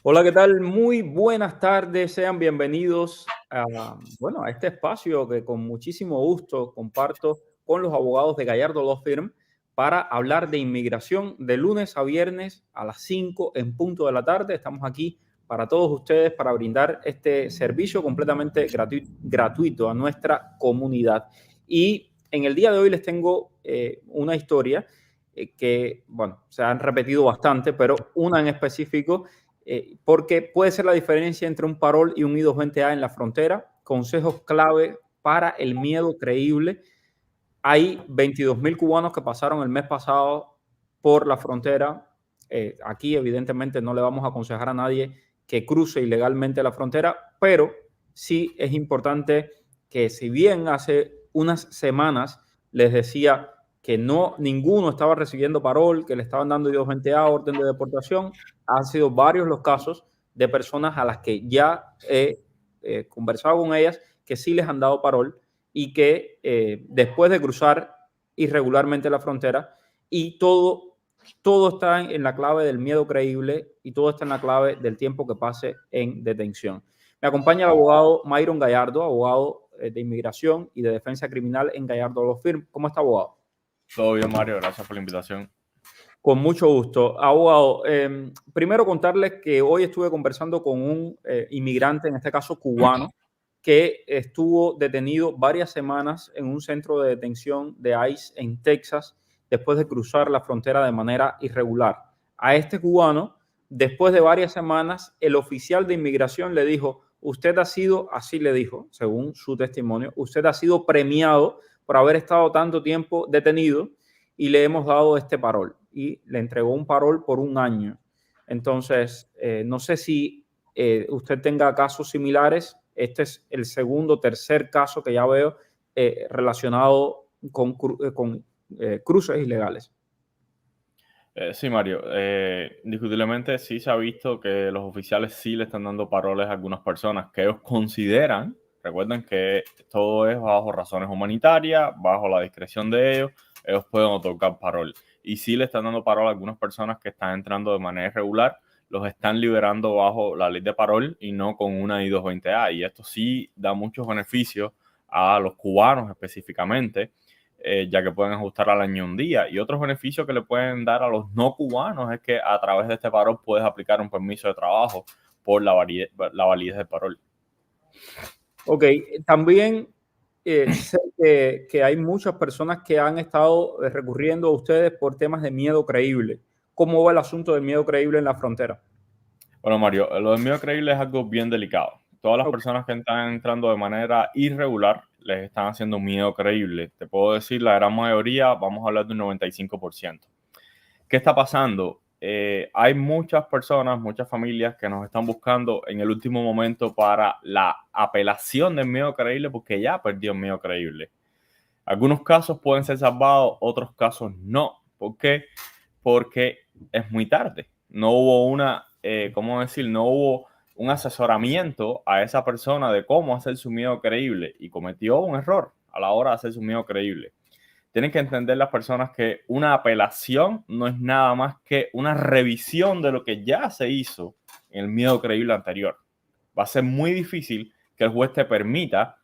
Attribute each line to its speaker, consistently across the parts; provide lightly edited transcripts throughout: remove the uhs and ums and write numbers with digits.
Speaker 1: Hola, ¿qué tal? Muy buenas tardes, sean bienvenidos a este espacio que con muchísimo gusto comparto con los abogados de Gallardo Law Firm para hablar de inmigración de lunes a viernes a las 5 en punto de la tarde. Estamos aquí para todos ustedes para brindar este servicio completamente gratuito a nuestra comunidad. Y en el día de hoy les tengo una historia bueno, se han repetido bastante, pero una en específico porque puede ser la diferencia entre un parol y un I-220A en la frontera. Consejos clave para el miedo creíble. Hay 22,000 cubanos que pasaron el mes pasado por la frontera. Aquí, evidentemente, no le vamos a aconsejar a nadie que cruce ilegalmente la frontera, pero sí es importante que, si bien hace unas semanas les decía que no, ninguno estaba recibiendo parol, que le estaban dando I-220A, orden de deportación, han sido varios los casos de personas a las que ya he conversado con ellas que sí les han dado parol y que después de cruzar irregularmente la frontera, y todo está en la clave del miedo creíble y todo está en la clave del tiempo que pase en detención. Me acompaña el abogado Myron Gallardo, abogado de inmigración y de defensa criminal en Gallardo Law Firm. ¿Cómo está, abogado?
Speaker 2: Todo bien, Mario. Gracias por la invitación.
Speaker 1: Con mucho gusto. Abogado, primero contarles que hoy estuve conversando con un inmigrante, en este caso cubano, que estuvo detenido varias semanas en un centro de detención de ICE en Texas después de cruzar la frontera de manera irregular. A este cubano, después de varias semanas, el oficial de inmigración le dijo: usted ha sido, así le dijo, según su testimonio, usted ha sido premiado por haber estado tanto tiempo detenido y le hemos dado este parol. Y le entregó un parol por un año. Entonces, no sé si usted tenga casos similares. Este es el segundo, tercer caso que ya veo relacionado con cruces ilegales.
Speaker 2: Sí, Mario. Indiscutiblemente sí se ha visto que los oficiales sí le están dando paroles a algunas personas que ellos consideran, recuerden que todo es bajo razones humanitarias, bajo la discreción de ellos pueden otorgar parol. Y sí le están dando parol a algunas personas que están entrando de manera irregular, los están liberando bajo la ley de parol y no con una I-220A. Y esto sí da muchos beneficios a los cubanos específicamente, ya que pueden ajustar al año un día. Y otros beneficios que le pueden dar a los no cubanos es que a través de este parol puedes aplicar un permiso de trabajo por la validez del parol.
Speaker 1: Ok, también sé que hay muchas personas que han estado recurriendo a ustedes por temas de miedo creíble. ¿Cómo va el asunto del miedo creíble en la frontera?
Speaker 2: Bueno, Mario, lo del miedo creíble es algo bien delicado. Todas las
Speaker 1: Ok.
Speaker 2: personas que están entrando de manera irregular les están haciendo un miedo creíble. Te puedo decir, la gran mayoría, vamos a hablar de un 95%. ¿Qué está pasando? Hay muchas personas, muchas familias que nos están buscando en el último momento para la apelación del miedo creíble porque ya perdió el miedo creíble. Algunos casos pueden ser salvados, otros casos no. ¿Por qué? Porque es muy tarde. No hubo ¿cómo decir? No hubo un asesoramiento a esa persona de cómo hacer su miedo creíble y cometió un error a la hora de hacer su miedo creíble. Tienen que entender las personas que una apelación no es nada más que una revisión de lo que ya se hizo en el miedo creíble anterior. Va a ser muy difícil que el juez te permita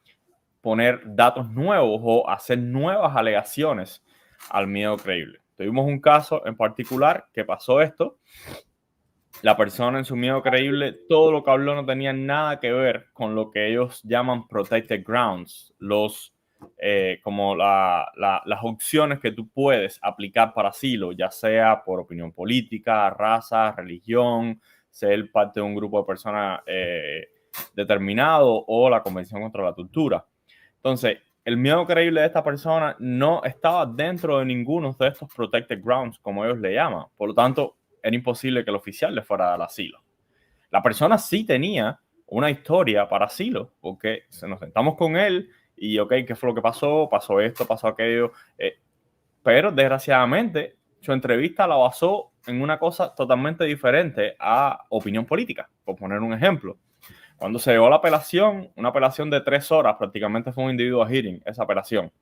Speaker 2: poner datos nuevos o hacer nuevas alegaciones al miedo creíble. Tuvimos un caso en particular que pasó esto. La persona en su miedo creíble, todo lo que habló no tenía nada que ver con lo que ellos llaman protected grounds, como las opciones que tú puedes aplicar para asilo, ya sea por opinión política, raza, religión, ser parte de un grupo de personas determinado o la Convención contra la Tortura. Entonces, el miedo creíble de esta persona no estaba dentro de ninguno de estos protected grounds, como ellos le llaman. Por lo tanto, era imposible que el oficial le fuera a dar asilo. La persona sí tenía una historia para asilo, porque nos sentamos con él y, ok, ¿qué fue lo que pasó? Pasó esto, pasó aquello. Pero, desgraciadamente, su entrevista la basó en una cosa totalmente diferente a opinión política, por poner un ejemplo. Cuando se llegó a la apelación, una apelación de 3 horas, prácticamente fue un individual hearing, esa apelación.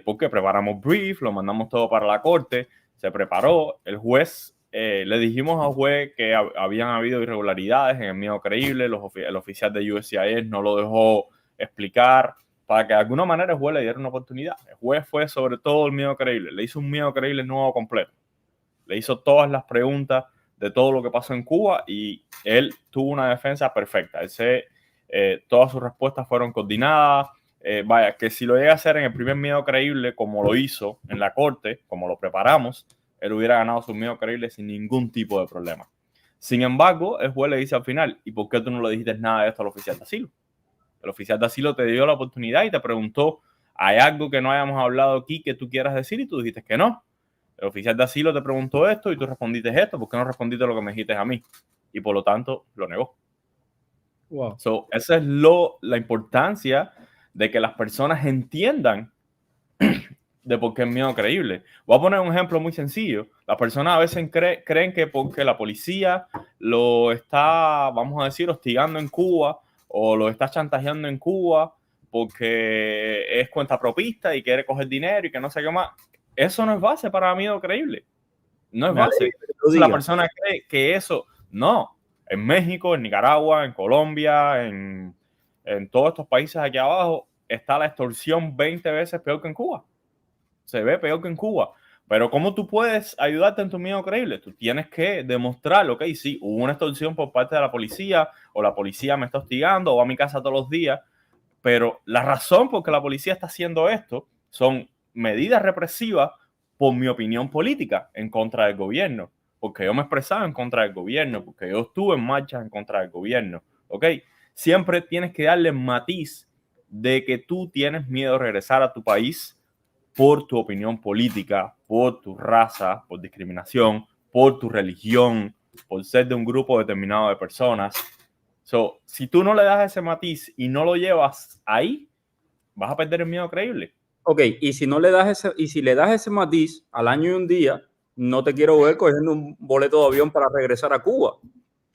Speaker 2: Porque preparamos brief, lo mandamos todo para la corte, se preparó, el juez le dijimos al juez que habían habido irregularidades en el miedo creíble, el oficial de USCIS no lo dejó explicar, para que de alguna manera el juez le diera una oportunidad. El juez fue sobre todo el miedo creíble, le hizo un miedo creíble nuevo completo, le hizo todas las preguntas de todo lo que pasó en Cuba y él tuvo una defensa perfecta. Todas sus respuestas fueron coordinadas. Vaya, que si lo llega a hacer en el primer miedo creíble, como lo hizo en la corte, como lo preparamos, él hubiera ganado su miedo creíble sin ningún tipo de problema. Sin embargo, el juez le dice al final, ¿y por qué tú no le dijiste nada de esto al oficial de asilo? El oficial de asilo te dio la oportunidad y te preguntó, ¿hay algo que no hayamos hablado aquí que tú quieras decir? Y tú dijiste que no. El oficial de asilo te preguntó esto y tú respondiste esto. ¿Por qué no respondiste lo que me dijiste a mí? Y por lo tanto, lo negó.
Speaker 1: Wow.
Speaker 2: Esa es la importancia de que las personas entiendan de por qué es miedo creíble. Voy a poner un ejemplo muy sencillo. Las personas a veces creen que porque la policía lo está, vamos a decir, hostigando en Cuba o lo está chantajeando en Cuba porque es cuentapropista y quiere coger dinero y que no sé qué más. Eso no es base para miedo creíble. No es base. La persona cree que eso... No. En México, en Nicaragua, en Colombia, en todos estos países aquí abajo, está la extorsión 20 veces peor que en Cuba. Se ve peor que en Cuba. Pero ¿cómo tú puedes ayudarte en tu miedo creíble? Tú tienes que demostrar, ok, sí, hubo una extorsión por parte de la policía, o la policía me está hostigando, o va a mi casa todos los días, pero la razón por que la policía está haciendo esto son medidas represivas por mi opinión política en contra del gobierno, porque yo me expresaba en contra del gobierno, porque yo estuve en marcha en contra del gobierno, ¿ok? Siempre tienes que darle matiz de que tú tienes miedo de regresar a tu país por tu opinión política, por tu raza, por discriminación, por tu religión, por ser de un grupo determinado de personas. Si tú no le das ese matiz y no lo llevas ahí, vas a perder el miedo creíble.
Speaker 1: Ok, y si no le das si le das ese matiz al año y un día, no te quiero ver cogiendo un boleto de avión para regresar a Cuba.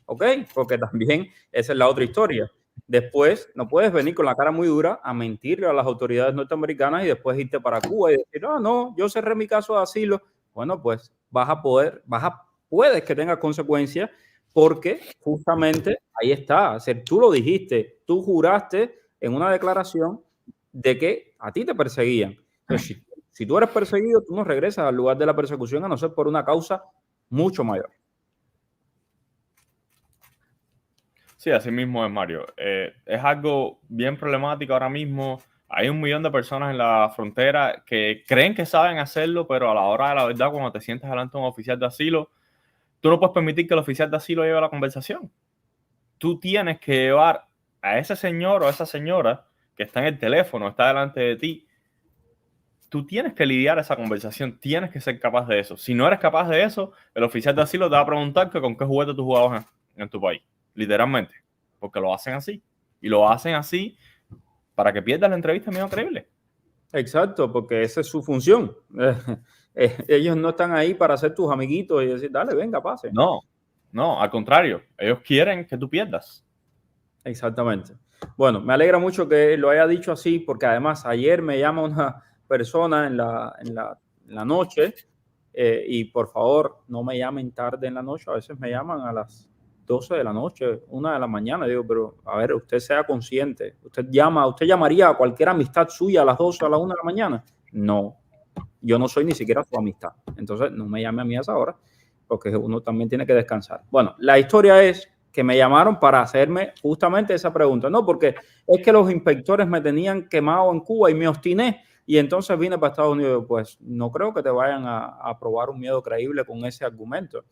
Speaker 1: Ok, porque también esa es la otra historia. Después no puedes venir con la cara muy dura a mentirle a las autoridades norteamericanas y después irte para Cuba y decir, no, yo cerré mi caso de asilo. Bueno, pues puedes que tengas consecuencias porque justamente ahí está. O sea, tú lo dijiste, tú juraste en una declaración de que a ti te perseguían. Entonces, si tú eres perseguido, tú no regresas al lugar de la persecución a no ser por una causa mucho mayor.
Speaker 2: Sí, así mismo es, Mario. Es algo bien problemático ahora mismo. Hay 1 millón de personas en la frontera que creen que saben hacerlo, pero a la hora de la verdad, cuando te sientas delante de un oficial de asilo, tú no puedes permitir que el oficial de asilo lleve la conversación. Tú tienes que llevar a ese señor o a esa señora que está en el teléfono, está delante de ti. Tú tienes que lidiar esa conversación, tienes que ser capaz de eso. Si no eres capaz de eso, el oficial de asilo te va a preguntar que con qué juguete tú jugabas en tu país. Literalmente, porque lo hacen así. Y lo hacen así para que pierdas la entrevista medio creíble.
Speaker 1: Exacto, porque esa es su función. Ellos no están ahí para ser tus amiguitos y decir, dale, venga, pase.
Speaker 2: No, al contrario. Ellos quieren que tú pierdas.
Speaker 1: Exactamente. Bueno, me alegra mucho que lo haya dicho así, porque además ayer me llama una persona en la noche y por favor no me llamen tarde en la noche. A veces me llaman a las 12 de la noche, 1 de la mañana. Digo, pero a ver, usted sea consciente. ¿Usted llamaría a cualquier amistad suya a las 12 a la 1 de la mañana? No, yo no soy ni siquiera su amistad. Entonces no me llame a mí a esa hora, porque uno también tiene que descansar. Bueno, la historia es que me llamaron para hacerme justamente esa pregunta. No, porque es que los inspectores me tenían quemado en Cuba y me obstiné y entonces vine para Estados Unidos. Pues no creo que te vayan a probar un miedo creíble con ese argumento.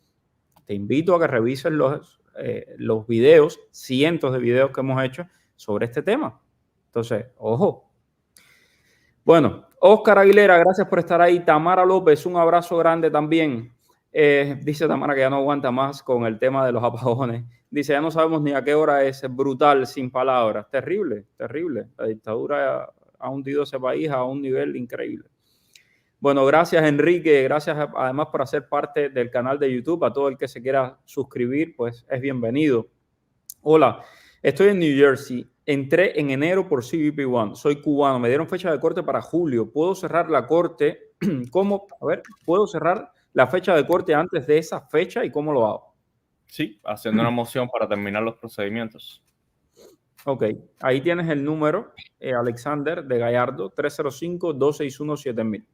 Speaker 1: Te invito a que revises los videos, cientos de videos que hemos hecho sobre este tema. Entonces, ojo. Bueno, Oscar Aguilera, gracias por estar ahí. Tamara López, un abrazo grande también. Dice Tamara que ya no aguanta más con el tema de los apagones. Dice, ya no sabemos ni a qué hora es brutal, sin palabras. Terrible, terrible. La dictadura ha hundido ese país a un nivel increíble. Bueno, gracias Enrique, gracias además por hacer parte del canal de YouTube. A todo el que se quiera suscribir, pues es bienvenido. Hola, estoy en New Jersey. Entré en enero por CBP One. Soy cubano. Me dieron fecha de corte para julio. ¿Puedo cerrar la corte? ¿Cómo? A ver, ¿puedo cerrar la fecha de corte antes de esa fecha y cómo lo hago.
Speaker 2: Sí, haciendo una moción para terminar los procedimientos.
Speaker 1: Ok, ahí tienes el número, Alexander de Gallardo, 305-261-7000.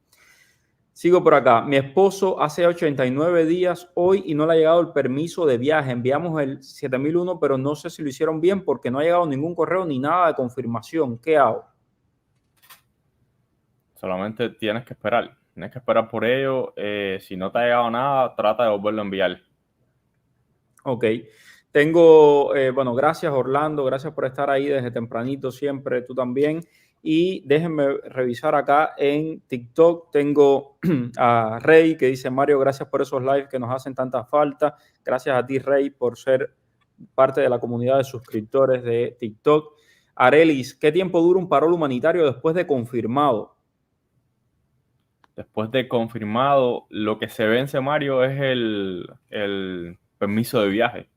Speaker 1: Sigo por acá. Mi esposo hace 89 días hoy y no le ha llegado el permiso de viaje. Enviamos el 7001, pero no sé si lo hicieron bien porque no ha llegado ningún correo ni nada de confirmación. ¿Qué hago?
Speaker 2: Solamente tienes que esperar. Tienes que esperar por ello. Si no te ha llegado nada, trata de volverlo a enviar.
Speaker 1: Ok. Tengo, bueno, gracias Orlando, gracias por estar ahí desde tempranito siempre, tú también. Y déjenme revisar acá en TikTok. Tengo a Rey que dice, Mario, gracias por esos lives que nos hacen tanta falta. Gracias a ti, Rey, por ser parte de la comunidad de suscriptores de TikTok. Arelis, ¿qué tiempo dura un parol humanitario después de confirmado?
Speaker 2: Después de confirmado, lo que se vence, Mario, es el permiso de viaje.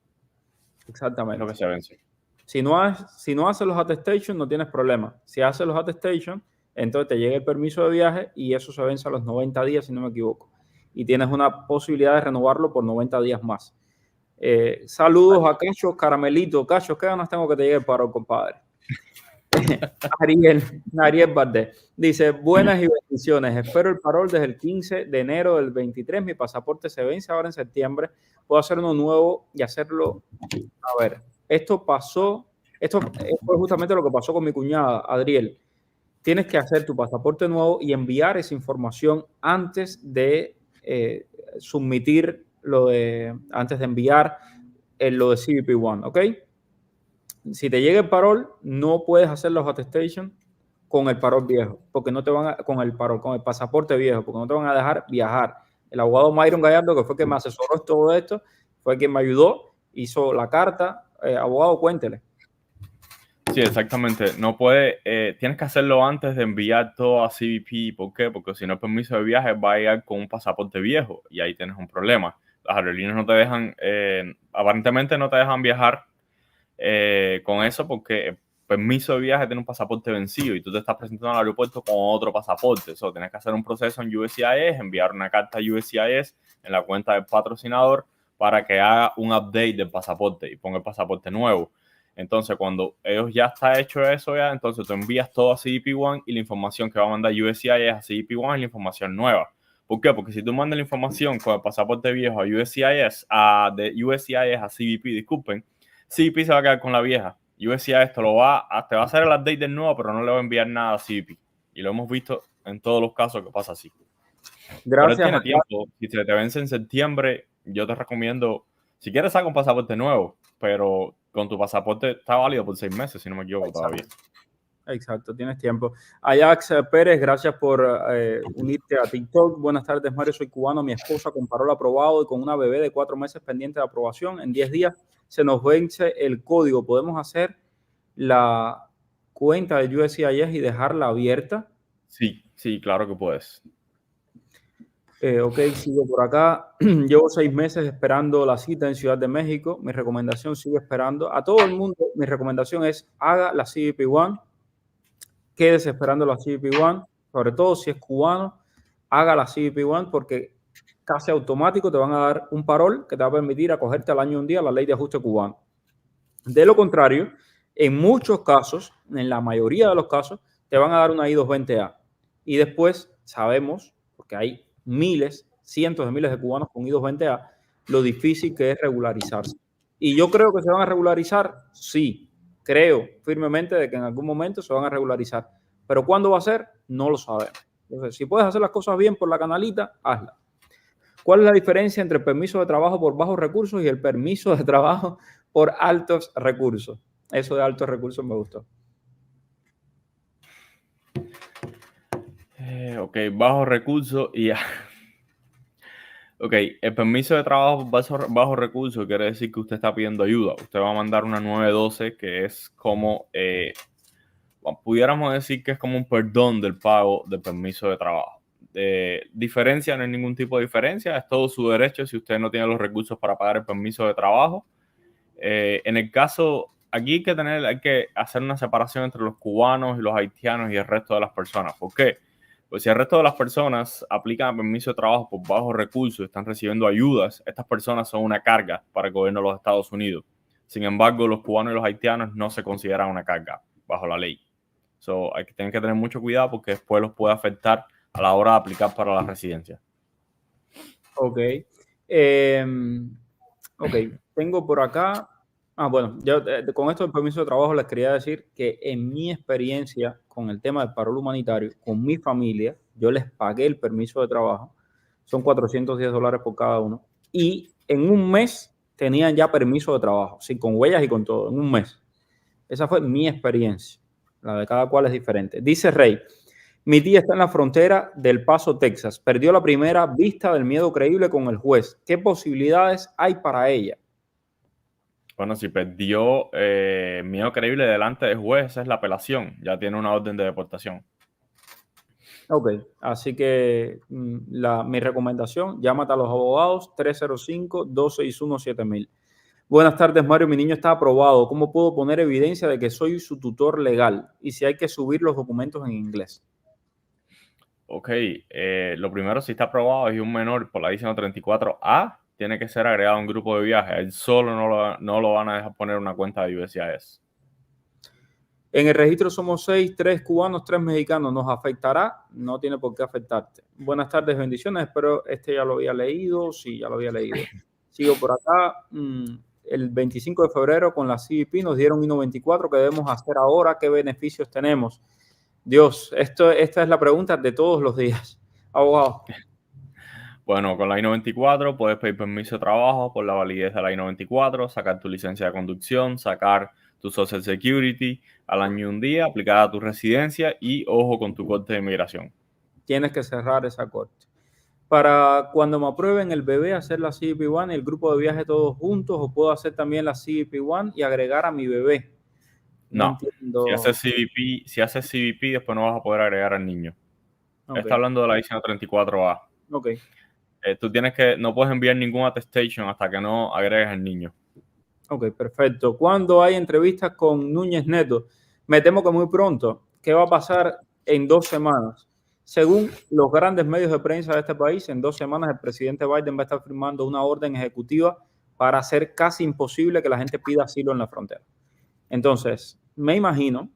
Speaker 2: Es
Speaker 1: Exactamente.
Speaker 2: lo que se vence.
Speaker 1: Si no haces los attestations, no tienes problema. Si haces los attestations, entonces te llega el permiso de viaje y eso se vence a los 90 días, si no me equivoco. Y tienes una posibilidad de renovarlo por 90 días más. Saludos a Cacho Caramelito. Cacho, ¿qué ganas tengo que te llegue el paro, compadre? Ariel Valdés dice, buenas y bendiciones. Espero el parol desde el 15 de enero del 23. Mi pasaporte se vence ahora en septiembre. Puedo hacer uno nuevo y hacerlo. A ver, esto fue justamente lo que pasó con mi cuñada, Adriel. Tienes que hacer tu pasaporte nuevo y enviar esa información antes de antes de enviar lo de CBP One, ¿ok? Si te llega el parol, no puedes hacer los attestations con el parol viejo, porque no te van a, con el pasaporte viejo, porque no te van a dejar viajar. El abogado Myron Gallardo, que fue quien me asesoró todo esto, fue quien me ayudó, hizo la carta. Abogado, cuéntele.
Speaker 2: Sí, exactamente. No puede, tienes que hacerlo antes de enviar todo a CBP. ¿Por qué? Porque si no, el permiso de viaje va a llegar con un pasaporte viejo y ahí tienes un problema. Las aerolíneas no te dejan, aparentemente no te dejan viajar con eso porque el permiso de viaje tiene un pasaporte vencido y tú te estás presentando al aeropuerto con otro pasaporte. Eso, tienes que hacer un proceso en USCIS, enviar una carta a USCIS en la cuenta del patrocinador para que haga un update del pasaporte y ponga el pasaporte nuevo. Entonces, cuando ellos ya está hecho eso, entonces tú envías todo a CBP One y la información que va a mandar USCIS a CBP One es la información nueva. ¿Por qué? Porque si tú mandas la información con el pasaporte viejo a USCIS, de USCIS a CBP, disculpen, CBP se va a quedar con la vieja. USCIS te va a hacer el update del nuevo, pero no le va a enviar nada a CBP. Y lo hemos visto en todos los casos que pasa así.
Speaker 1: Gracias.
Speaker 2: Pero él tiene tiempo. Si se te vence en septiembre, yo te recomiendo, si quieres, saca un pasaporte nuevo, pero con tu pasaporte está válido por 6 meses, si no me equivoco. Exacto. Todavía.
Speaker 1: Exacto, tienes tiempo. Ajax Pérez, gracias por unirte a TikTok. Buenas tardes, Mario, soy cubano. Mi esposa con parol aprobado y con una bebé de 4 meses pendiente de aprobación. En 10 días se nos vence el código. ¿Podemos hacer la cuenta de USCIS y dejarla abierta?
Speaker 2: Sí, claro que puedes.
Speaker 1: Ok, sigo por acá. Llevo 6 meses esperando la cita en Ciudad de México. Mi recomendación, sigue esperando. A todo el mundo, mi recomendación es haga la CBP One. Quédese esperando la CBP One. Sobre todo si es cubano, haga la CBP One porque casi automático te van a dar un parol que te va a permitir acogerte al año un día la ley de ajuste cubano. De lo contrario, en muchos casos, en la mayoría de los casos, te van a dar una I-220A. Y después sabemos, porque hay miles, cientos de miles de cubanos con I-220A, lo difícil que es regularizarse. Y yo creo que se van a regularizar, sí, creo firmemente de que en algún momento se van a regularizar. Pero ¿cuándo va a ser? No lo sabemos. Entonces, si puedes hacer las cosas bien por la canalita, hazla. ¿Cuál es la diferencia entre el permiso de trabajo por bajos recursos y el permiso de trabajo por altos recursos? Eso de altos recursos me gustó.
Speaker 2: Ok, bajos recursos y... Ok, el permiso de trabajo bajo recursos quiere decir que usted está pidiendo ayuda. Usted va a mandar una 912 que es como, pudiéramos decir que es como un perdón del pago del permiso de trabajo. Diferencia, no hay ningún tipo de diferencia, es todo su derecho si usted no tiene los recursos para pagar el permiso de trabajo. En el caso, aquí hay que hacer una separación entre los cubanos y los haitianos y el resto de las personas. ¿Por qué? Pues si el resto de las personas aplican a permiso de trabajo por bajos recursos y están recibiendo ayudas, estas personas son una carga para el gobierno de los Estados Unidos. Sin embargo, los cubanos y los haitianos no se consideran una carga bajo la ley. Tienen que tener mucho cuidado porque después los puede afectar a la hora de aplicar para la residencia.
Speaker 1: Ok. Ok, tengo por acá. Bueno, yo con esto del permiso de trabajo les quería decir que en mi experiencia con el tema del paro humanitario, con mi familia, yo les pagué el permiso de trabajo, son $410 por cada uno, y en un mes tenían ya permiso de trabajo, sí, con huellas y con todo, en un mes. Esa fue mi experiencia, la de cada cual es diferente. Dice Rey, mi tía está en la frontera del Paso, Texas, perdió la primera vista del miedo creíble con el juez. ¿Qué posibilidades hay para ella?
Speaker 2: Bueno, si perdió miedo creíble delante del juez, esa es la apelación. Ya tiene una orden de deportación.
Speaker 1: Ok, así que mi recomendación, llámate a los abogados 305-261-7000. Buenas tardes, Mario. Mi niño está aprobado. ¿Cómo puedo poner evidencia de que soy su tutor legal? Y si hay que subir los documentos en inglés.
Speaker 2: Ok, lo primero, si está aprobado y un menor por la I 134A, tiene que ser agregado a un grupo de viaje. Él solo no lo van a dejar poner una cuenta de USCIS.
Speaker 1: En el registro somos 6, 3 cubanos, 3 mexicanos. ¿Nos afectará? No tiene por qué afectarte. Buenas tardes, bendiciones. Espero ya lo había leído. Sí, ya lo había leído. Sigo por acá. El 25 de febrero con la CBP nos dieron I-94. ¿Qué debemos hacer ahora? ¿Qué beneficios tenemos? Dios, esta es la pregunta de todos los días. Abogado.
Speaker 2: Bueno, con la I-94 puedes pedir permiso de trabajo por la validez de la I-94, sacar tu licencia de conducción, sacar tu Social Security al año y un día, aplicar a tu residencia y ojo con tu corte de inmigración.
Speaker 1: Tienes que cerrar esa corte. Para cuando me aprueben el bebé, hacer la CBP-1 y el grupo de viaje todos juntos, o puedo hacer también la CBP-1 y agregar a mi bebé. No
Speaker 2: No,
Speaker 1: entiendo.
Speaker 2: si haces CBP, después no vas a poder agregar al niño.
Speaker 1: Ok,
Speaker 2: Está hablando de la I-134A.
Speaker 1: ok.
Speaker 2: No puedes enviar ningún attestation hasta que no agregues al niño.
Speaker 1: Ok, perfecto. ¿Cuándo hay entrevistas con Núñez Neto? Me temo que muy pronto. ¿Qué va a pasar en 2 semanas? Según los grandes medios de prensa de este país, en 2 semanas el presidente Biden va a estar firmando una orden ejecutiva para hacer casi imposible que la gente pida asilo en la frontera. Entonces, me imagino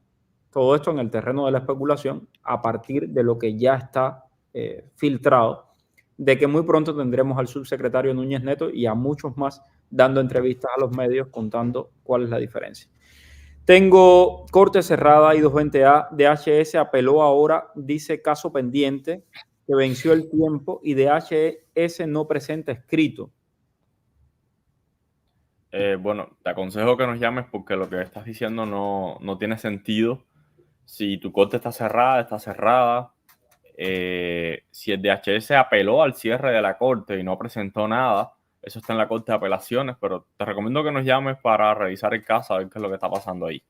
Speaker 1: todo esto en el terreno de la especulación a partir de lo que ya está filtrado, de que muy pronto tendremos al subsecretario Núñez Neto y a muchos más dando entrevistas a los medios contando cuál es la diferencia. Tengo corte cerrada, I-220A, DHS apeló ahora, dice caso pendiente, que venció el tiempo y DHS no presenta escrito.
Speaker 2: Bueno, te aconsejo que nos llames porque lo que estás diciendo no tiene sentido. Si tu corte está cerrada, está cerrada. Si el DHS apeló al cierre de la corte y no presentó nada, eso está en la corte de apelaciones, pero te recomiendo que nos llames para revisar el caso, a ver qué es lo que está pasando ahí.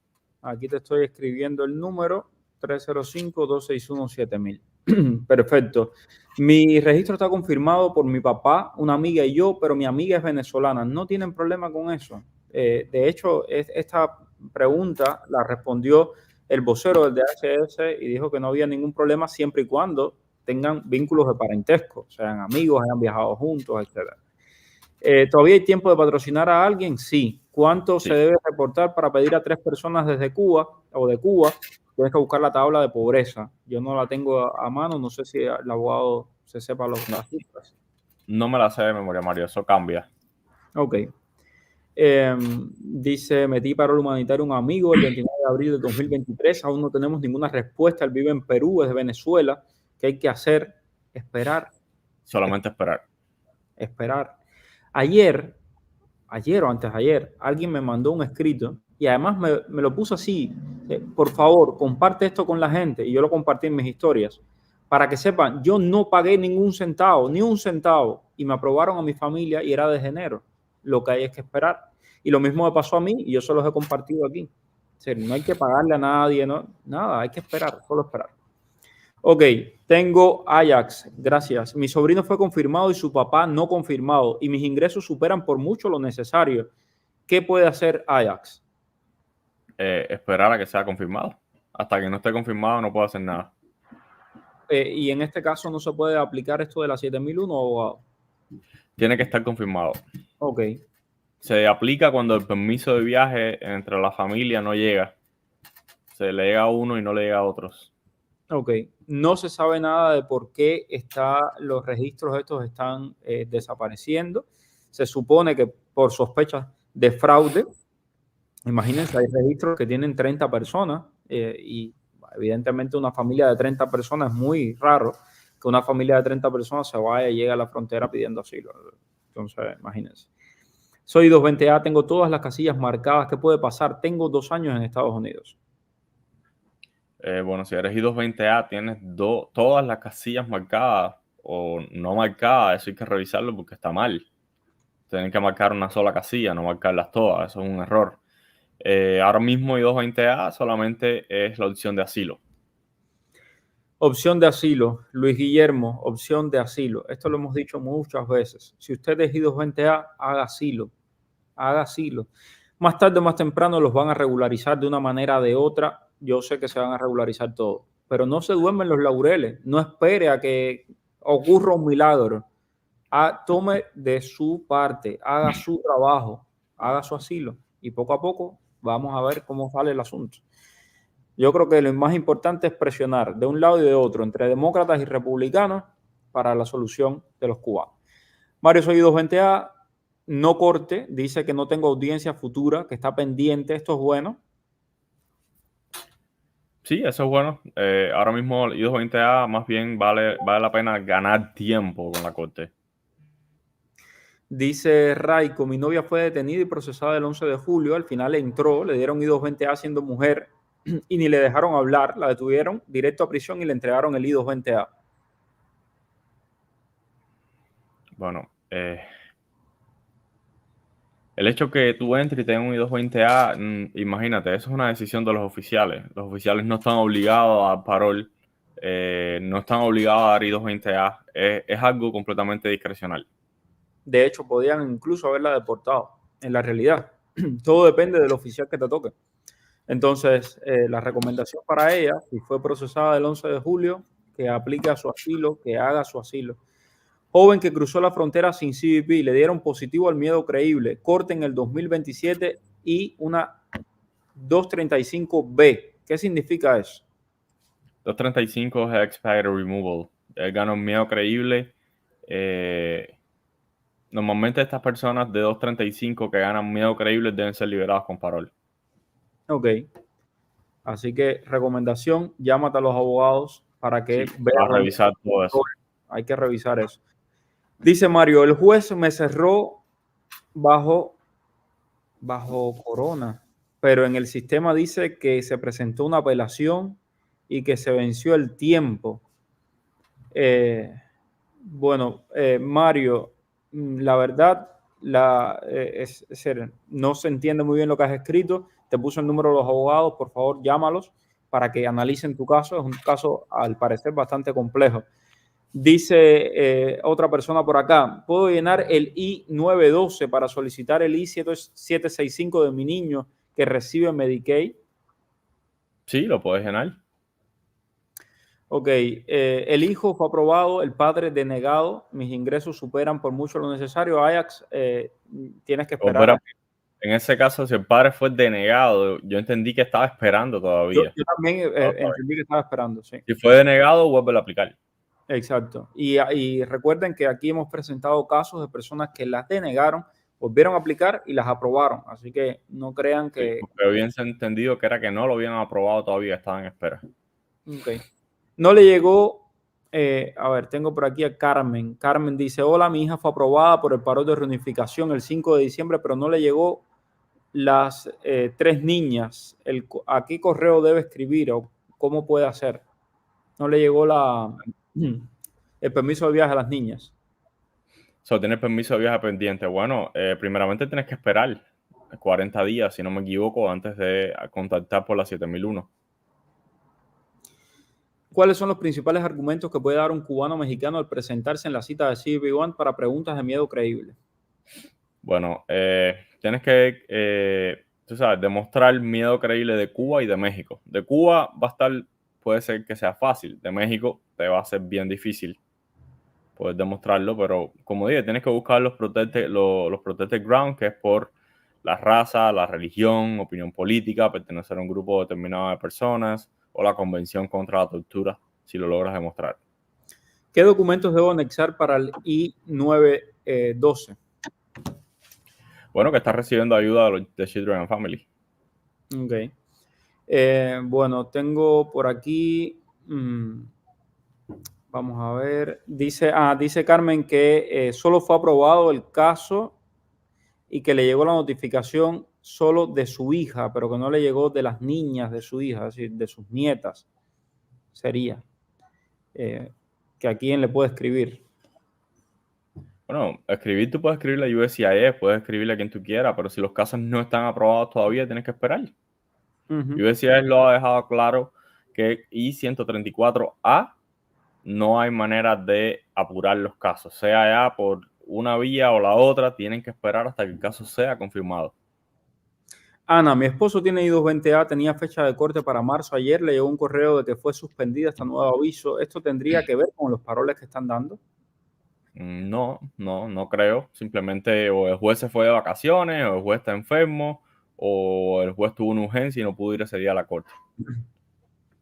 Speaker 1: Aquí te estoy escribiendo el número 305-261-7000. Perfecto. Mi registro está confirmado por mi papá, una amiga y yo, pero mi amiga es venezolana. ¿No tienen problema con eso? De hecho, esta pregunta la respondió el vocero del DHS y dijo que no había ningún problema siempre y cuando tengan vínculos de parentesco, sean amigos, hayan viajado juntos, etc. ¿Todavía hay tiempo de patrocinar a alguien? Sí. ¿Cuánto se debe reportar para pedir a 3 personas desde Cuba o de Cuba? Tienes que buscar la tabla de pobreza. Yo no la tengo a mano, no sé si el abogado se sepa las cifras.
Speaker 2: No me la sé de memoria, Mario, eso cambia.
Speaker 1: Ok. Dice, metí paro humanitario un amigo el 29 de abril de 2023. Aún no tenemos ninguna respuesta. Él vive en Perú, es de Venezuela. ¿Qué hay que hacer? Esperar.
Speaker 2: Solamente esperar.
Speaker 1: Esperar. Ayer o antes de ayer, alguien me mandó un escrito y además me lo puso así, por favor, comparte esto con la gente, y yo lo compartí en mis historias, para que sepan, yo no pagué ningún centavo, ni un centavo, y me aprobaron a mi familia y era de enero. Lo que hay es que esperar. Y lo mismo me pasó a mí y yo se los he compartido aquí. O sea, no hay que pagarle a nadie, no, nada, hay que esperar, solo esperar. Ok, tengo Ajax, gracias. Mi sobrino fue confirmado y su papá no confirmado y mis ingresos superan por mucho lo necesario. ¿Qué puede hacer Ajax?
Speaker 2: Esperar a que sea confirmado. Hasta que no esté confirmado no puedo hacer nada.
Speaker 1: y en este caso no se puede aplicar esto de la 7001, abogado.
Speaker 2: Tiene que estar confirmado.
Speaker 1: Ok.
Speaker 2: Se aplica cuando el permiso de viaje entre la familia no llega. Se le llega a uno y no le llega a otros.
Speaker 1: Ok. No se sabe nada de por qué los registros estos están desapareciendo. Se supone que por sospechas de fraude. Imagínense, hay registros que tienen 30 personas y evidentemente una familia de 30 personas es muy raro que una familia de 30 personas se vaya y llegue a la frontera pidiendo asilo. Entonces, imagínense. Soy 220A, tengo todas las casillas marcadas. ¿Qué puede pasar? Tengo 2 años en Estados Unidos.
Speaker 2: Bueno, si eres I-220A, tienes todas las casillas marcadas o no marcadas. Eso hay que revisarlo porque está mal. Tienen que marcar una sola casilla, no marcarlas todas. Eso es un error. Ahora mismo I-220A solamente es la opción de asilo.
Speaker 1: Opción de asilo, Luis Guillermo, opción de asilo. Esto lo hemos dicho muchas veces. Si usted es I-220A, haga asilo. Haga asilo. Más tarde o más temprano los van a regularizar de una manera o de otra. Yo sé que se van a regularizar todo, pero no se duermen los laureles. No espere a que ocurra un milagro. Tome de su parte, haga su trabajo, haga su asilo y poco a poco vamos a ver cómo sale el asunto. Yo creo que lo más importante es presionar de un lado y de otro entre demócratas y republicanos para la solución de los cubanos. Mario Soy 220A, no corte, dice que no tengo audiencia futura, que está pendiente, esto es bueno.
Speaker 2: Sí, eso es bueno. Ahora mismo el I-220A más bien vale la pena ganar tiempo con la corte.
Speaker 1: Dice Raico, mi novia fue detenida y procesada el 11 de julio, al final entró, le dieron I-220A siendo mujer y ni le dejaron hablar, la detuvieron directo a prisión y le entregaron el I-220A.
Speaker 2: Bueno, el hecho que tú entres y tengas un I-220A, imagínate, eso es una decisión de los oficiales. Los oficiales no están obligados a dar parol, no están obligados a dar I-220A. Es algo completamente discrecional.
Speaker 1: De hecho, podían incluso haberla deportado, en la realidad. Todo depende del oficial que te toque. Entonces, la recomendación para ella, si fue procesada el 11 de julio, que aplique a su asilo, que haga su asilo. Joven que cruzó la frontera sin CBP, le dieron positivo al miedo creíble, corte en el 2027 y una 235B. ¿Qué significa eso?
Speaker 2: 235 es Expired Removal. Gana un miedo creíble. Normalmente estas personas de 235 que ganan miedo creíble deben ser liberadas con parol.
Speaker 1: Ok. Así que recomendación, llámate a los abogados para que vean.
Speaker 2: A revisar todo eso.
Speaker 1: Hay que revisar eso. Dice Mario, el juez me cerró bajo corona, pero en el sistema dice que se presentó una apelación y que se venció el tiempo. Bueno, Mario, la verdad, no se entiende muy bien lo que has escrito. Te puso el número de los abogados, por favor, llámalos para que analicen tu caso. Es un caso, al parecer, bastante complejo. Dice otra persona por acá, ¿puedo llenar el I-912 para solicitar el I-765 de mi niño que recibe Medicaid?
Speaker 2: Sí, lo puedes llenar.
Speaker 1: Ok, el hijo fue aprobado, el padre denegado, mis ingresos superan por mucho lo necesario. Ajax, tienes que esperar.
Speaker 2: En ese caso, si el padre fue denegado, yo entendí que estaba esperando todavía.
Speaker 1: Yo también entendí que estaba esperando, sí.
Speaker 2: Si fue denegado, vuelve a aplicar.
Speaker 1: Exacto. Y recuerden que aquí hemos presentado casos de personas que las denegaron, volvieron a aplicar y las aprobaron. Así que no crean que...
Speaker 2: Sí, porque habían entendido que era que no lo habían aprobado todavía, estaban en espera.
Speaker 1: Okay. No le llegó, a ver, tengo por aquí a Carmen. Carmen dice, hola, mi hija fue aprobada por el paro de reunificación el 5 de diciembre, pero no le llegó las 3 niñas. ¿A qué correo debe escribir o cómo puede hacer? No le llegó el permiso de viaje a las niñas.
Speaker 2: Tienes permiso de viaje pendiente. Bueno, primeramente tienes que esperar 40 días, si no me equivoco, antes de contactar por la 7001.
Speaker 1: ¿Cuáles son los principales argumentos que puede dar un cubano mexicano al presentarse en la cita de CBP-1 para preguntas de miedo creíble?
Speaker 2: Bueno, tienes que, tú sabes, demostrar miedo creíble de Cuba y de México. De Cuba va a estar puede ser que sea fácil. De México te va a ser bien difícil poder demostrarlo, pero como dije, tienes que buscar los protected ground, que es por la raza, la religión, opinión política, pertenecer a un grupo determinado de personas o la Convención contra la Tortura, si lo logras demostrar.
Speaker 1: ¿Qué documentos debo anexar para el I-912?
Speaker 2: Bueno, que estás recibiendo ayuda de Children and Family.
Speaker 1: Ok. Bueno, tengo por aquí, vamos a ver, dice Carmen que solo fue aprobado el caso y que le llegó la notificación solo de su hija, pero que no le llegó de las niñas de su hija, es decir, de sus nietas. Sería. Que a quién le puede escribir.
Speaker 2: Bueno, escribir, tú puedes escribirle a USCIS, puedes escribirle a quien tú quieras, pero si los casos no están aprobados todavía, tienes que esperar. USCIS lo ha dejado claro que I-134A no hay manera de apurar los casos, sea ya por una vía o la otra, tienen que esperar hasta que el caso sea confirmado.
Speaker 1: Ana, mi esposo tiene I-220A, tenía fecha de corte para marzo. Ayer le llegó un correo de que fue suspendida esta nuevo aviso. ¿Esto tendría que ver con los paroles que están dando?
Speaker 2: No creo. Simplemente o el juez se fue de vacaciones, o el juez está enfermo, o el juez tuvo una urgencia y no pudo ir ese día a la corte.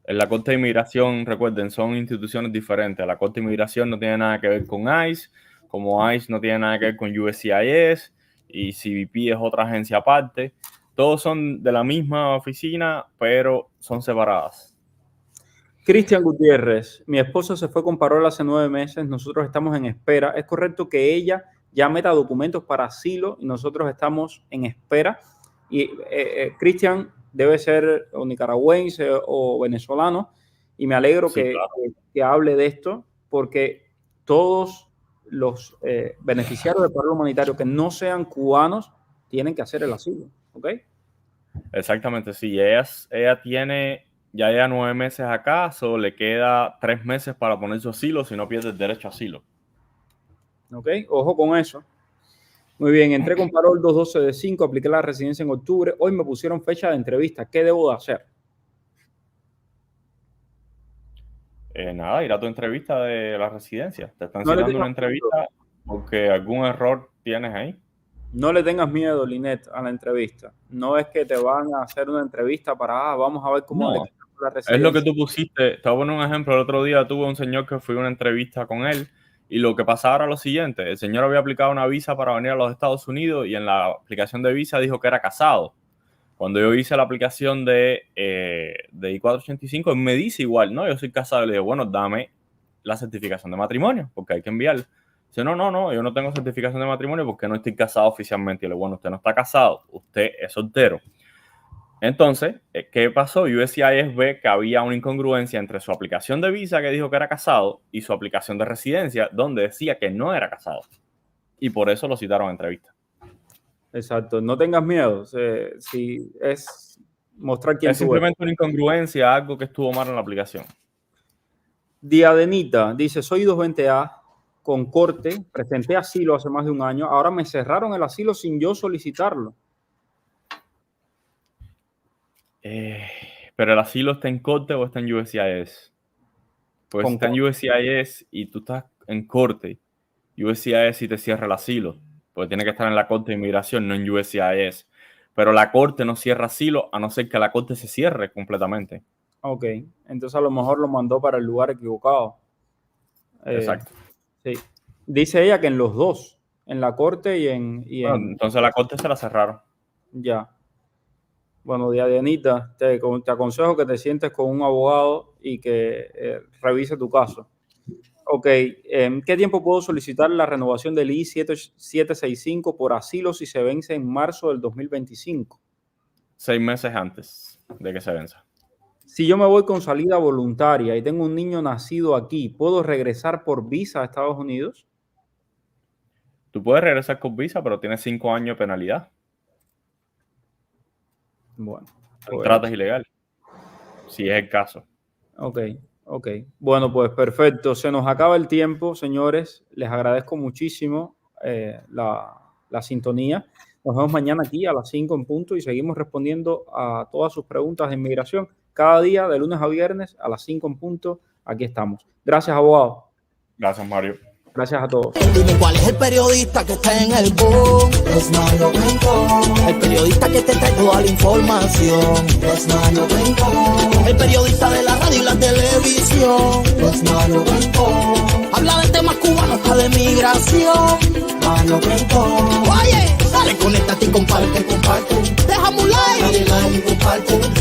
Speaker 2: En la Corte de Inmigración, recuerden, son instituciones diferentes. La Corte de Inmigración no tiene nada que ver con ICE, como ICE no tiene nada que ver con USCIS, y CBP es otra agencia aparte. Todos son de la misma oficina, pero son separadas.
Speaker 1: Cristian Gutiérrez, mi esposa se fue con parol hace 9 meses, nosotros estamos en espera. ¿Es correcto que ella ya meta documentos para asilo y nosotros estamos en espera? Y Cristian debe ser o nicaragüense o venezolano, y me alegro
Speaker 2: Sí, claro.
Speaker 1: que hable de esto, porque todos los beneficiarios del parol humanitario que no sean cubanos tienen que hacer el asilo, ¿ok?
Speaker 2: Exactamente, sí. Ella tiene ya 9 meses acá, solo le queda 3 meses para poner su asilo, si no pierde el derecho a asilo.
Speaker 1: ¿Ok? Ojo con eso. Muy bien, entré con parol 212 de 5, apliqué la residencia en octubre. Hoy me pusieron fecha de entrevista. ¿Qué debo de hacer?
Speaker 2: Nada, ir a tu entrevista de la residencia. Te están
Speaker 1: No le
Speaker 2: citando una
Speaker 1: tengas miedo,
Speaker 2: entrevista porque algún error tienes ahí.
Speaker 1: no le tengas miedo, Linet, a la entrevista. No es que te van a hacer una entrevista para, vamos a ver cómo
Speaker 2: No,
Speaker 1: declaramos la
Speaker 2: es lo que
Speaker 1: residencia.
Speaker 2: tú pusiste. Te voy a poner un ejemplo. El otro día tuve un señor que fui a una entrevista con él y lo que pasaba era lo siguiente. El señor había aplicado una visa para venir a los Estados Unidos y en la aplicación de visa dijo que era casado. Cuando yo hice la aplicación de I-485, él me dice igual, ¿no? Yo soy casado. Y le digo, bueno, dame la certificación de matrimonio, porque hay que enviarla. Dice, no, yo no tengo certificación de matrimonio porque no estoy casado oficialmente. Y le digo, bueno, usted no está casado, usted es soltero. Entonces, ¿qué pasó? USCIS ve que había una incongruencia entre su aplicación de visa, que dijo que era casado, y su aplicación de residencia, donde decía que no era casado. Y por eso lo citaron a entrevista.
Speaker 1: Exacto, no tengas miedo. Si es mostrar quién
Speaker 2: Es
Speaker 1: tú eres.
Speaker 2: simplemente una incongruencia, algo que estuvo mal en la aplicación.
Speaker 1: Diadenita dice, soy 220A con corte, presenté asilo hace más de un año, ahora me cerraron el asilo sin yo solicitarlo.
Speaker 2: Pero el asilo está en corte o está en USCIS. Pues si está en USCIS y tú estás en corte, USCIS sí te cierra el asilo, porque tiene que estar en la corte de inmigración, no en USCIS. Pero la corte no cierra asilo a no ser que la corte se cierre completamente.
Speaker 1: Ok, entonces a lo mejor lo mandó para el lugar equivocado.
Speaker 2: Exacto.
Speaker 1: Sí. Dice ella que en los dos, en la corte y en...
Speaker 2: Bueno, entonces la corte se la cerraron.
Speaker 1: Ya. Bueno, Dianita, te aconsejo que te sientes con un abogado y que revise tu caso. Ok, ¿en qué tiempo puedo solicitar la renovación del I-765 por asilo si se vence en marzo del 2025?
Speaker 2: 6 meses antes de que se venza.
Speaker 1: Si yo me voy con salida voluntaria y tengo un niño nacido aquí, ¿puedo regresar por visa a Estados Unidos?
Speaker 2: Tú puedes regresar con visa, pero tienes 5 años de penalidad.
Speaker 1: Bueno,
Speaker 2: El trato es ilegal, si es el caso.
Speaker 1: Ok. Bueno, pues perfecto. Se nos acaba el tiempo, señores. Les agradezco muchísimo la sintonía. Nos vemos mañana aquí a las 5 en punto y seguimos respondiendo a todas sus preguntas de inmigración. Cada día, de lunes a viernes, a las 5 en punto, aquí estamos. Gracias, abogado.
Speaker 2: Gracias, Mario.
Speaker 1: Gracias a todos.
Speaker 3: Dime cuál es el periodista que está en el boom. Es Mario Rincón. El periodista que te trae toda la información. Es Mario Rincón. El periodista de la radio y la televisión. Es Mario Rincón. Habla de temas cubanos hasta de migración. Mario Rincón. Oye, dale, conéctate y comparte. Déjame un like. Dale like y comparte.